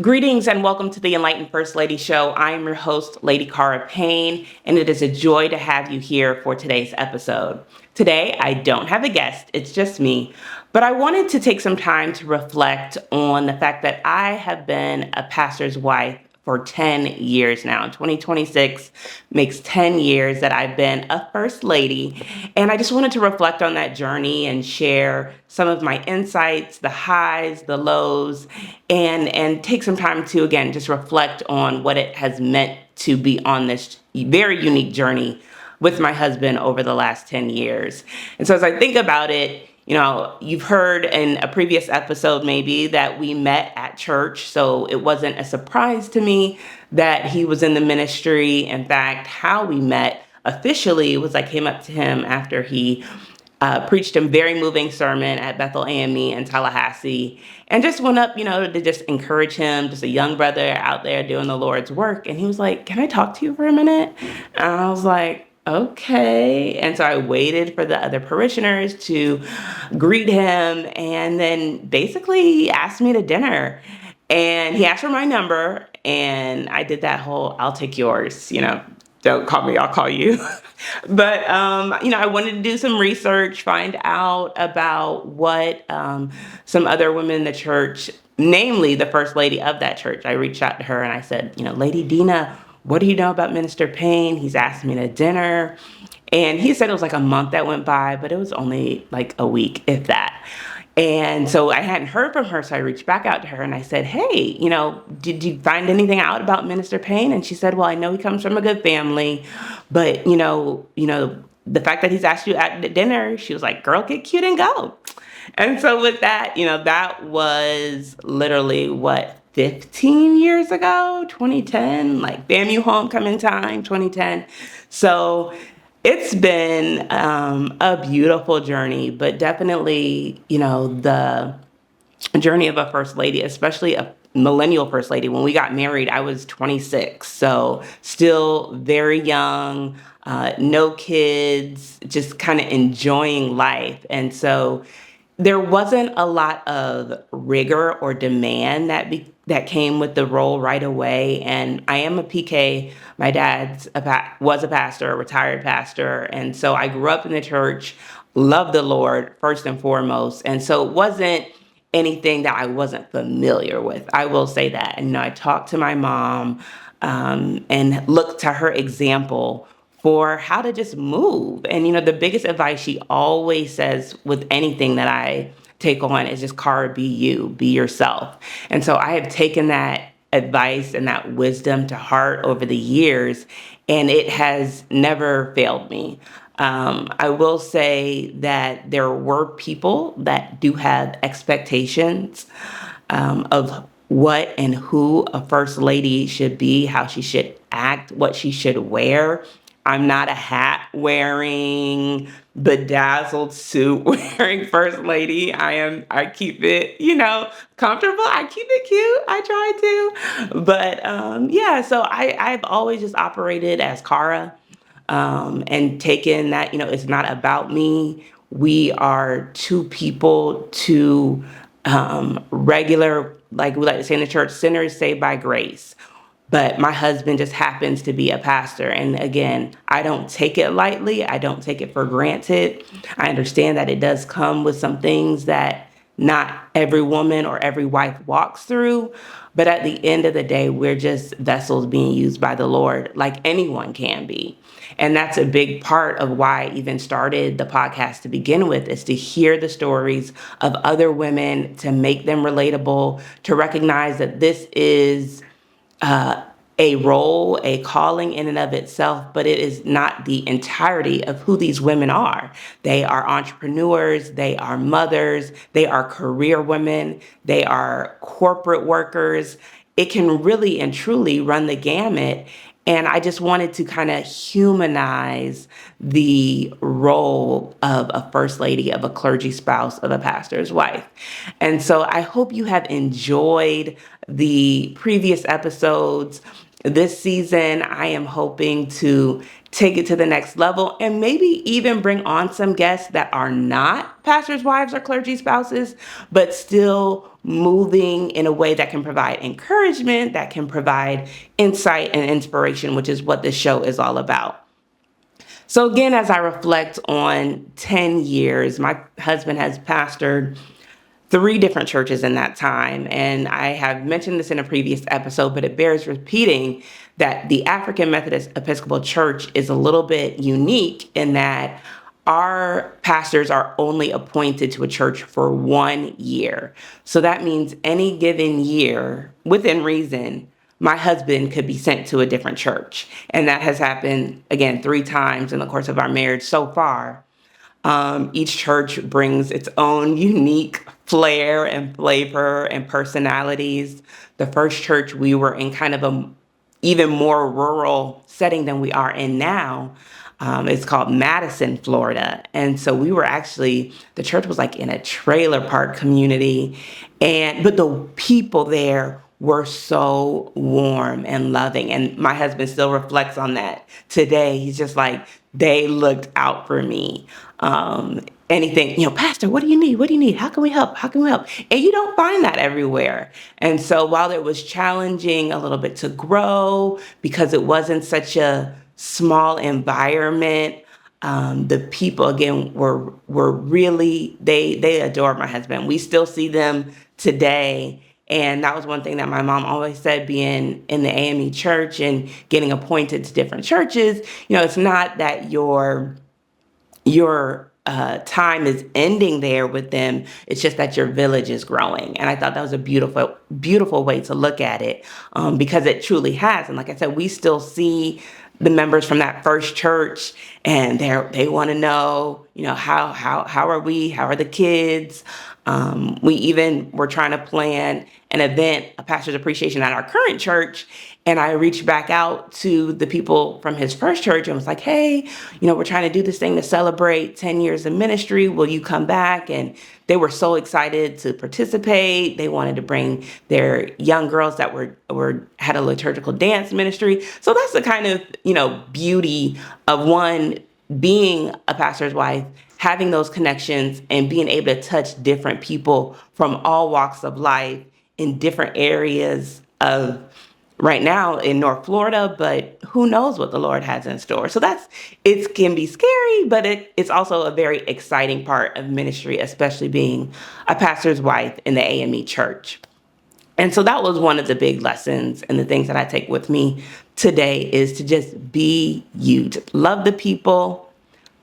Greetings and welcome to the Enlightened First Lady Show. I am your host, Lady Cara Payne, and it is a joy to have you here for today's episode. Today, I don't have a guest, it's just me, but I wanted to take some time to reflect on the fact that I have been a pastor's wife for 10 years now. 2026 makes 10 years that I've been a first lady. And I just wanted to reflect on that journey and share some of my insights, the highs, the lows, and take some time to, again, just reflect on what it has meant to be on this very unique journey with my husband over the last 10 years. And so as I think about it, you've heard in a previous episode maybe that we met at church, so it wasn't a surprise to me that he was in the ministry. In fact, how we met officially was I came up to him after he preached a very moving sermon at Bethel AME in Tallahassee and just went up, to just encourage him, just a young brother out there doing the Lord's work. And he was like, "Can I talk to you for a minute?" And I was like, "Okay." And so I waited for the other parishioners to greet him. And then basically he asked me to dinner and he asked for my number. And I did that whole, "I'll take yours, don't call me, I'll call you." But, I wanted to do some research, find out about what some other women in the church, namely the first lady of that church, I reached out to her and I said, "Lady Dina, what do you know about Minister Payne? He's asked me to dinner." And he said it was like a month that went by, but it was only like a week, if that. And so I hadn't heard from her, so I reached back out to her and I said, "Hey, did you find anything out about Minister Payne?" And she said, "Well, I know he comes from a good family, but the fact that he's asked you at dinner," she was like, "Girl, get cute and go." And so with that, that was literally 15 years ago, 2010, like FAMU homecoming time, 2010. So it's been a beautiful journey, but definitely, the journey of a first lady, especially a millennial first lady. When we got married, I was 26, so still very young, no kids, just kind of enjoying life. And so there wasn't a lot of rigor or demand that came with the role right away. And I am a PK. My dad was a pastor, a retired pastor. And so I grew up in the church, loved the Lord first and foremost. And so it wasn't anything that I wasn't familiar with. I will say that. And, I talked to my mom and looked to her example for how to just move. And, the biggest advice she always says with anything that I take on is just, "Cara, be you, be yourself." And so I have taken that advice and that wisdom to heart over the years, and it has never failed me. I will say that there were people that do have expectations of what and who a first lady should be, how she should act, what she should wear. I'm not a hat wearing, bedazzled suit wearing first lady. I keep it, comfortable. I keep it cute. I try to. But yeah, so I've always just operated as Cara and taken that, it's not about me. We are two people, two regular, like we like to say in the church, sinners saved by grace. But my husband just happens to be a pastor. And again, I don't take it lightly. I don't take it for granted. I understand that it does come with some things that not every woman or every wife walks through. But at the end of the day, we're just vessels being used by the Lord like anyone can be. And that's a big part of why I even started the podcast to begin with, is to hear the stories of other women, to make them relatable, to recognize that this is a role, a calling in and of itself, but it is not the entirety of who these women are. They are entrepreneurs, they are mothers, they are career women, they are corporate workers. It can really and truly run the gamut. And I just wanted to kind of humanize the role of a first lady, of a clergy spouse, of a pastor's wife. And so I hope you have enjoyed the previous episodes. This season, I am hoping to take it to the next level and maybe even bring on some guests that are not pastors' wives or clergy spouses, but still moving in a way that can provide encouragement, that can provide insight and inspiration, which is what this show is all about. So again, as I reflect on 10 years, my husband has pastored three different churches in that time. And I have mentioned this in a previous episode, but it bears repeating that the African Methodist Episcopal Church is a little bit unique in that our pastors are only appointed to a church for 1 year. So that means any given year, within reason, my husband could be sent to a different church. And that has happened, again, 3 times in the course of our marriage so far. Each church brings its own unique flair and flavor and personalities. The first church, we were in kind of a even more rural setting than we are in now. It's called Madison, Florida. And so we were actually, the church was like in a trailer park community. But the people there were so warm and loving. And my husband still reflects on that today. He's just like, they looked out for me. Anything, Pastor, what do you need? What do you need? How can we help? How can we help? And you don't find that everywhere. And so while it was challenging a little bit to grow because it wasn't such a small environment, the people again were really, they adored my husband. We still see them today. And that was one thing that my mom always said, being in the AME church and getting appointed to different churches. It's not that your time is ending there with them. It's just that your village is growing. And I thought that was a beautiful, beautiful way to look at it, because it truly has. And like I said, we still see the members from that first church, and they want to know, how are we? How are the kids? We even were trying to plan an event, a pastor's appreciation at our current church. And I reached back out to the people from his first church and was like, hey, we're trying to do this thing to celebrate 10 years of ministry. Will you come back? And they were so excited to participate. They wanted to bring their young girls that had a liturgical dance ministry. So that's the kind of, beauty of one being a pastor's wife, having those connections and being able to touch different people from all walks of life in different areas of right now in North Florida, but who knows what the Lord has in store. So it can be scary, but it's also a very exciting part of ministry, especially being a pastor's wife in the AME church. And so that was one of the big lessons, and the things that I take with me today is to just be you. To love the people,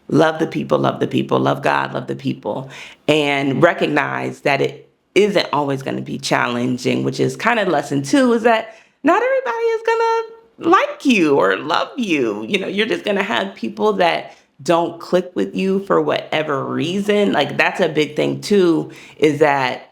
love the people, love the people, love God, love the people, and recognize that it isn't always going to be challenging, which is kind of lesson 2, is that not everybody is going to like you or love you. You're just going to have people that don't click with you for whatever reason. Like, that's a big thing too, is that,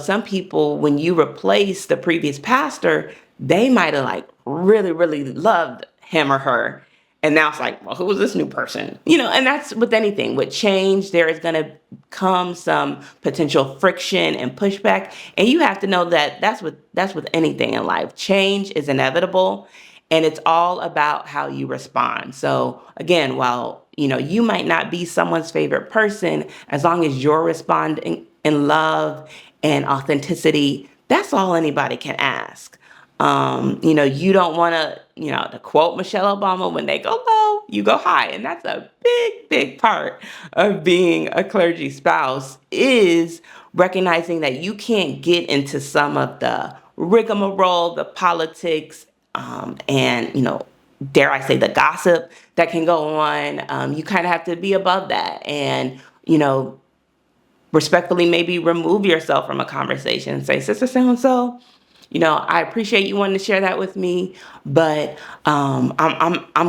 some people, when you replace the previous pastor, they might have like really, really loved him or her. And now it's like, well, who is this new person? And that's with anything. With change, there is going to come some potential friction and pushback. And you have to know that that's with anything in life. Change is inevitable, and it's all about how you respond. So again, while, you might not be someone's favorite person, as long as you're responding in love and authenticity, that's all anybody can ask. You don't want to quote Michelle Obama, when they go low, you go high. And that's a big, big part of being a clergy spouse, is recognizing that you can't get into some of the rigmarole, the politics, and, dare I say, the gossip that can go on. You kind of have to be above that and, respectfully maybe remove yourself from a conversation and say, Sister so-and-so, I appreciate you wanting to share that with me, but I'm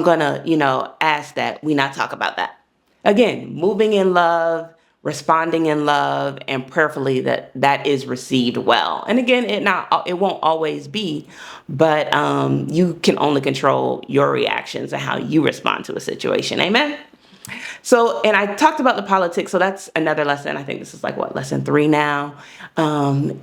gonna, ask that we not talk about that. Again, moving in love, responding in love, and prayerfully that is received well. And again, it won't always be, but you can only control your reactions and how you respond to a situation. Amen. So, and I talked about the politics, so that's another lesson. I think this is like, lesson 3 now,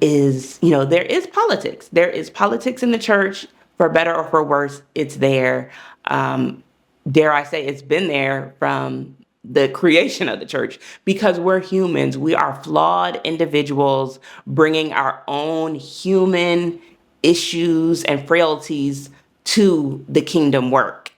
is, there is politics. There is politics in the church For better or for worse, it's there. Um, dare I say, it's been there from the creation of the church because we're humans. We are flawed individuals bringing our own human issues and frailties to the kingdom work.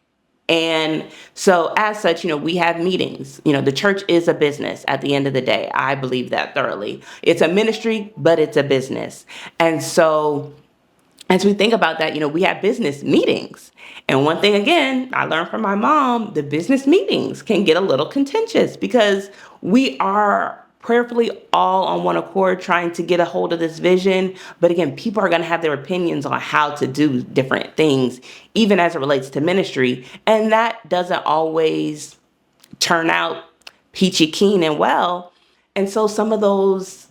And so, as such, we have meetings. The church is a business at the end of the day. I believe that thoroughly. It's a ministry, but it's a business. And so, as we think about that, we have business meetings. And one thing, again, I learned from my mom, the business meetings can get a little contentious because we are prayerfully all on one accord trying to get a hold of this vision. But again, people are going to have their opinions on how to do different things, even as it relates to ministry. And that doesn't always turn out peachy keen and well. And so some of those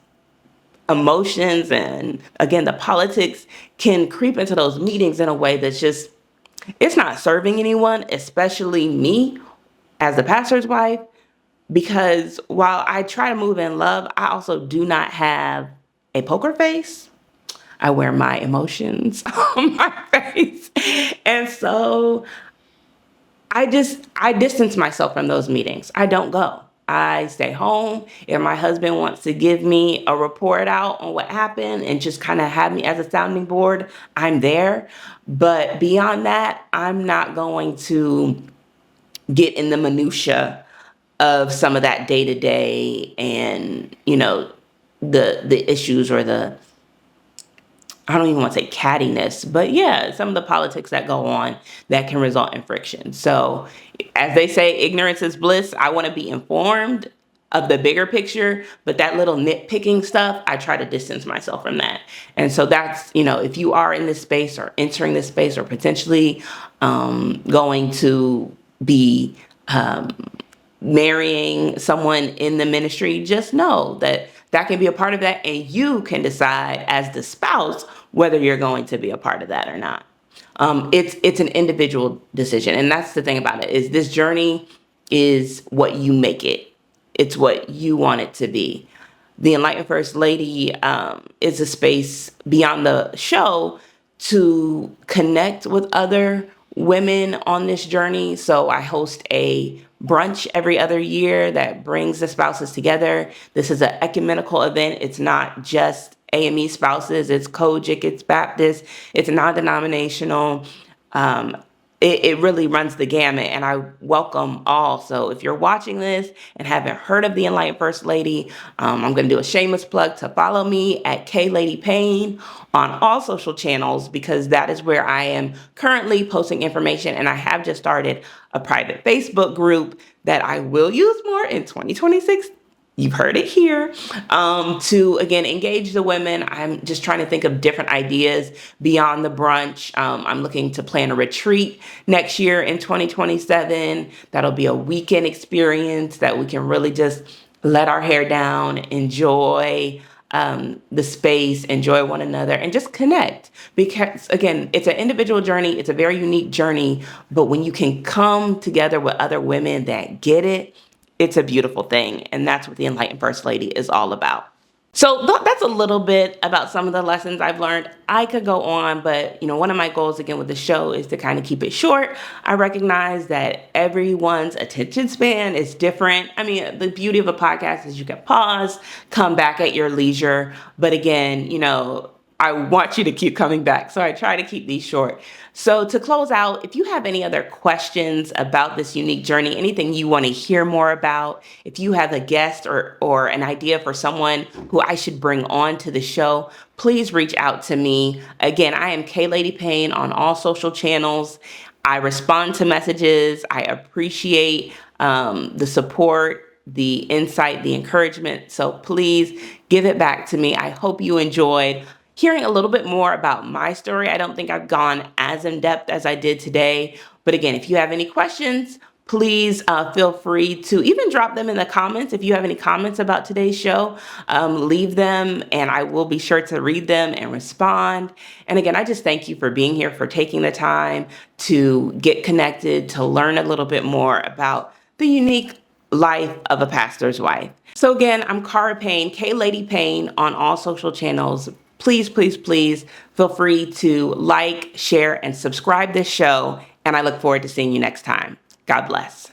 emotions and again the politics can creep into those meetings in a way that's just it's not serving anyone, especially me as the pastor's wife, because while I try to move in love, I also do not have a poker face. I wear my emotions on my face. And so I distance myself from those meetings. I don't go. I stay home. If my husband wants to give me a report out on what happened and just kind of have me as a sounding board, I'm there. But beyond that, I'm not going to get in the minutia of some of that day to day and, the issues or the I don't even want to say cattiness, but yeah, some of the politics that go on that can result in friction. So, as they say, ignorance is bliss. I want to be informed of the bigger picture, but that little nitpicking stuff, I try to distance myself from that. And so that's, if you are in this space or entering this space or potentially going to be marrying someone in the ministry, just know that that can be a part of that. And you can decide as the spouse whether you're going to be a part of that or not. It's an individual decision. And that's the thing about it is this journey is what you make it. It's what you want it to be. The Enlightened First Lady is a space beyond the show to connect with other women on this journey. So I host a brunch every other year that brings the spouses together. This is an ecumenical event. It's not just AME spouses. It's Kojic, it's Baptist, it's non-denominational. It really runs the gamut, and I welcome all. So if you're watching this and haven't heard of the Enlightened First Lady, I'm going to do a shameless plug to follow me at KLadyPayne on all social channels because that is where I am currently posting information, and I have just started a private Facebook group that I will use more in 2026. You've heard it here. To, again, engage the women. I'm just trying to think of different ideas beyond the brunch. I'm looking to plan a retreat next year in 2027. That'll be a weekend experience that we can really just let our hair down, enjoy the space, enjoy one another, and just connect. Because, again, it's an individual journey. It's a very unique journey. But when you can come together with other women that get it, it's a beautiful thing. And that's what the Enlightened First Lady is all about. So that's a little bit about some of the lessons I've learned. I could go on, but one of my goals again with the show is to kind of keep it short. I recognize that everyone's attention span is different. I mean, the beauty of a podcast is you can pause, come back at your leisure. But again, I want you to keep coming back. So I try to keep these short. So to close out, if you have any other questions about this unique journey, anything you want to hear more about, if you have a guest or an idea for someone who I should bring on to the show, please reach out to me. Again, I am KLadyPayne on all social channels. I respond to messages. I appreciate the support, the insight, the encouragement. So please give it back to me. I hope you enjoyed hearing a little bit more about my story. I don't think I've gone as in depth as I did today. But again, if you have any questions, please feel free to even drop them in the comments. If you have any comments about today's show, leave them and I will be sure to read them and respond. And again, I just thank you for being here, for taking the time to get connected, to learn a little bit more about the unique life of a pastor's wife. So again, I'm Cara Payne, KLadyPayne on all social channels. please, please, please feel free to like, share, and subscribe this show. And I look forward to seeing you next time. God bless.